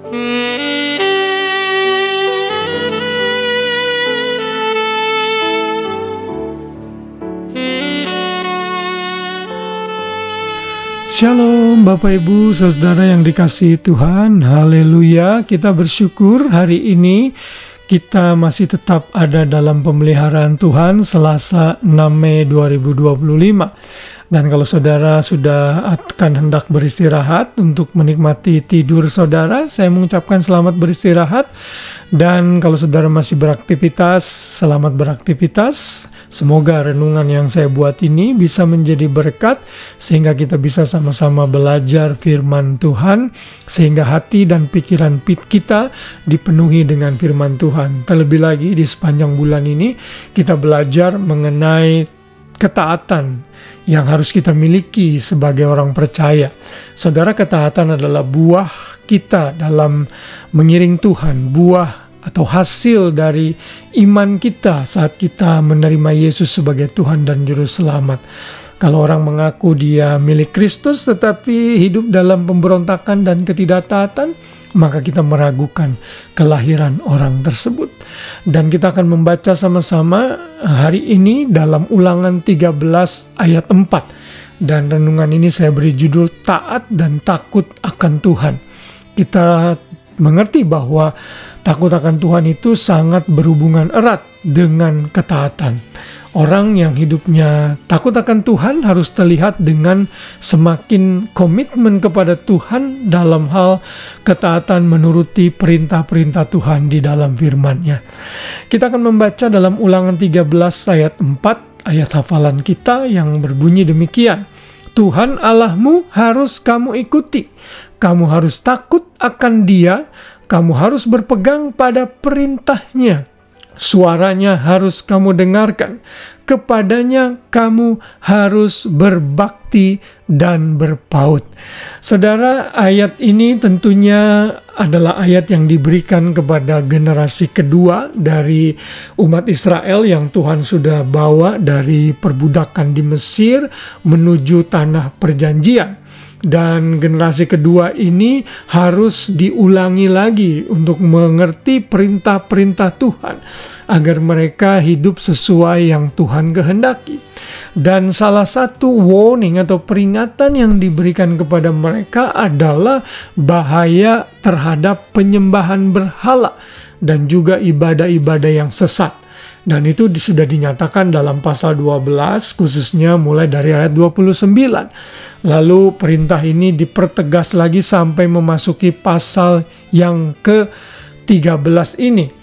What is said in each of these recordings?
Shalom Bapak Ibu Saudara yang dikasihi Tuhan, haleluya. Kita bersyukur hari ini kita masih tetap ada dalam pemeliharaan Tuhan Selasa 6 Mei 2025. Dan kalau saudara sudah akan hendak beristirahat untuk menikmati tidur saudara, saya mengucapkan selamat beristirahat. Dan kalau saudara masih beraktivitas, selamat beraktivitas. Semoga renungan yang saya buat ini bisa menjadi berkat, sehingga kita bisa sama-sama belajar firman Tuhan, sehingga hati dan pikiran kita dipenuhi dengan firman Tuhan. Terlebih lagi di sepanjang bulan ini, kita belajar mengenai ketaatan yang harus kita miliki sebagai orang percaya. Saudara, ketaatan adalah buah kita dalam mengiring Tuhan, buah atau hasil dari iman kita saat kita menerima Yesus sebagai Tuhan dan Juru Selamat. Kalau orang mengaku dia milik Kristus tetapi hidup dalam pemberontakan dan ketidaktaatan, maka kita meragukan kelahiran orang tersebut. Dan kita akan membaca sama-sama hari ini dalam Ulangan 13 ayat 4. Dan renungan ini saya beri judul Taat dan Takut akan Tuhan. Kita mengerti bahwa takut akan Tuhan itu sangat berhubungan erat dengan ketaatan. Orang yang hidupnya takut akan Tuhan harus terlihat dengan semakin komitmen kepada Tuhan dalam hal ketaatan menuruti perintah-perintah Tuhan di dalam firman-Nya. Kita akan membaca dalam Ulangan 13 ayat 4, ayat hafalan kita yang berbunyi demikian. Tuhan Allahmu harus kamu ikuti, kamu harus takut akan Dia, kamu harus berpegang pada perintah-Nya. Suaranya harus kamu dengarkan, kepadanya kamu harus berbakti dan berpaut. Saudara, ayat ini tentunya adalah ayat yang diberikan kepada generasi kedua dari umat Israel yang Tuhan sudah bawa dari perbudakan di Mesir menuju tanah perjanjian. Dan generasi kedua ini harus diulangi lagi untuk mengerti perintah-perintah Tuhan agar mereka hidup sesuai yang Tuhan kehendaki. Dan salah satu warning atau peringatan yang diberikan kepada mereka adalah bahaya terhadap penyembahan berhala dan juga ibadah-ibadah yang sesat. Dan itu sudah dinyatakan dalam pasal 12, khususnya mulai dari ayat 29. Lalu perintah ini dipertegas lagi sampai memasuki pasal yang ke-13 ini.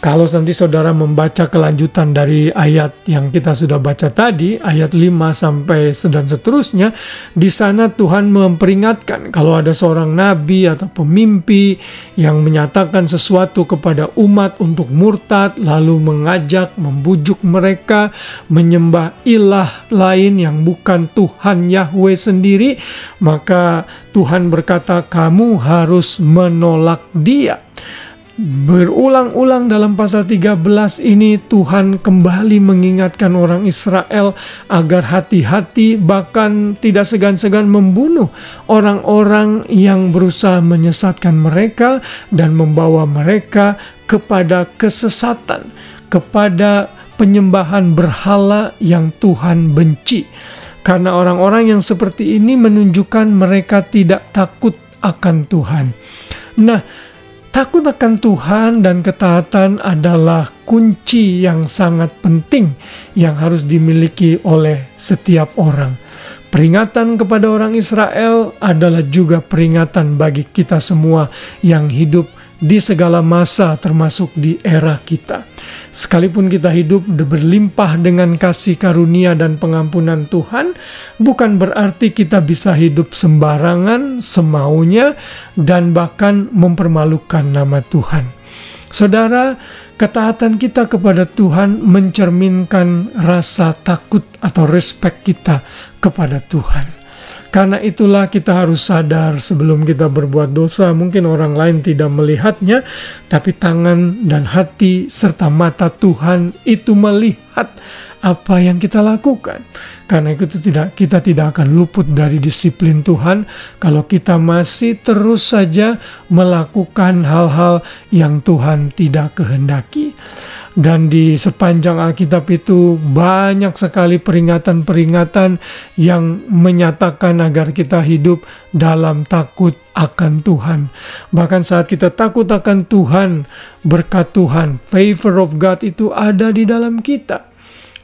Kalau nanti saudara membaca kelanjutan dari ayat yang kita sudah baca tadi, ayat 5 sampai dan seterusnya, di sana Tuhan memperingatkan kalau ada seorang nabi atau pemimpi yang menyatakan sesuatu kepada umat untuk murtad, lalu mengajak, membujuk mereka menyembah ilah lain yang bukan Tuhan Yahweh sendiri, maka Tuhan berkata, kamu harus menolak dia. Berulang-ulang dalam pasal 13 ini Tuhan kembali mengingatkan orang Israel agar hati-hati, bahkan tidak segan-segan membunuh orang-orang yang berusaha menyesatkan mereka dan membawa mereka kepada kesesatan, kepada penyembahan berhala yang Tuhan benci. Karena orang-orang yang seperti ini menunjukkan mereka tidak takut akan Tuhan. Nah, takut akan Tuhan dan ketaatan adalah kunci yang sangat penting yang harus dimiliki oleh setiap orang. Peringatan kepada orang Israel adalah juga peringatan bagi kita semua yang hidup di segala masa, termasuk di era kita. Sekalipun kita hidup berlimpah dengan kasih karunia dan pengampunan Tuhan, bukan berarti kita bisa hidup sembarangan, semaunya, dan bahkan mempermalukan nama Tuhan. Saudara, ketaatan kita kepada Tuhan mencerminkan rasa takut atau respect kita kepada Tuhan. Karena itulah kita harus sadar sebelum kita berbuat dosa, mungkin orang lain tidak melihatnya, tapi tangan dan hati serta mata Tuhan itu melihat apa yang kita lakukan. Karena itu kita tidak akan luput dari disiplin Tuhan kalau kita masih terus saja melakukan hal-hal yang Tuhan tidak kehendaki. Dan di sepanjang Alkitab itu banyak sekali peringatan-peringatan yang menyatakan agar kita hidup dalam takut akan Tuhan. Bahkan saat kita takut akan Tuhan, berkat Tuhan, favor of God itu ada di dalam kita.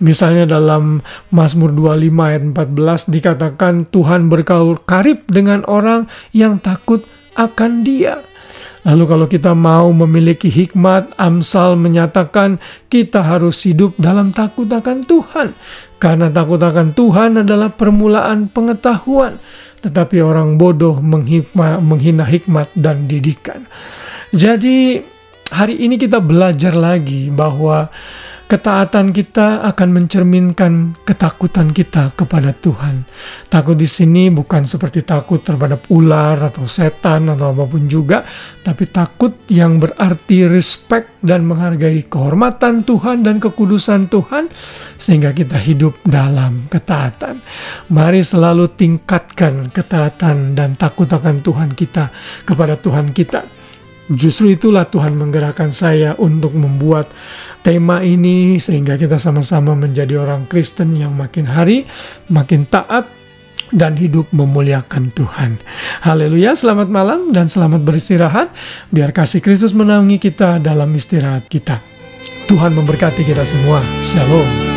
Misalnya dalam Mazmur 25 ayat 14 dikatakan Tuhan bergaul karib dengan orang yang takut akan Dia. Lalu kalau kita mau memiliki hikmat, Amsal menyatakan kita harus hidup dalam takut akan Tuhan. Karena takut akan Tuhan adalah permulaan pengetahuan. Tetapi orang bodoh menghina hikmat dan didikan. Jadi hari ini kita belajar lagi bahwa ketaatan kita akan mencerminkan ketakutan kita kepada Tuhan. Takut di sini bukan seperti takut terhadap ular atau setan atau apapun juga, tapi takut yang berarti respect dan menghargai kehormatan Tuhan dan kekudusan Tuhan, sehingga kita hidup dalam ketaatan. Mari selalu tingkatkan ketaatan dan takut akan Tuhan kita kepada Tuhan kita. Justru itulah Tuhan menggerakkan saya untuk membuat tema ini sehingga kita sama-sama menjadi orang Kristen yang makin hari makin taat dan hidup memuliakan Tuhan. Haleluya, selamat malam dan selamat beristirahat. Biar kasih Kristus menaungi kita dalam istirahat kita. Tuhan memberkati kita semua. Shalom.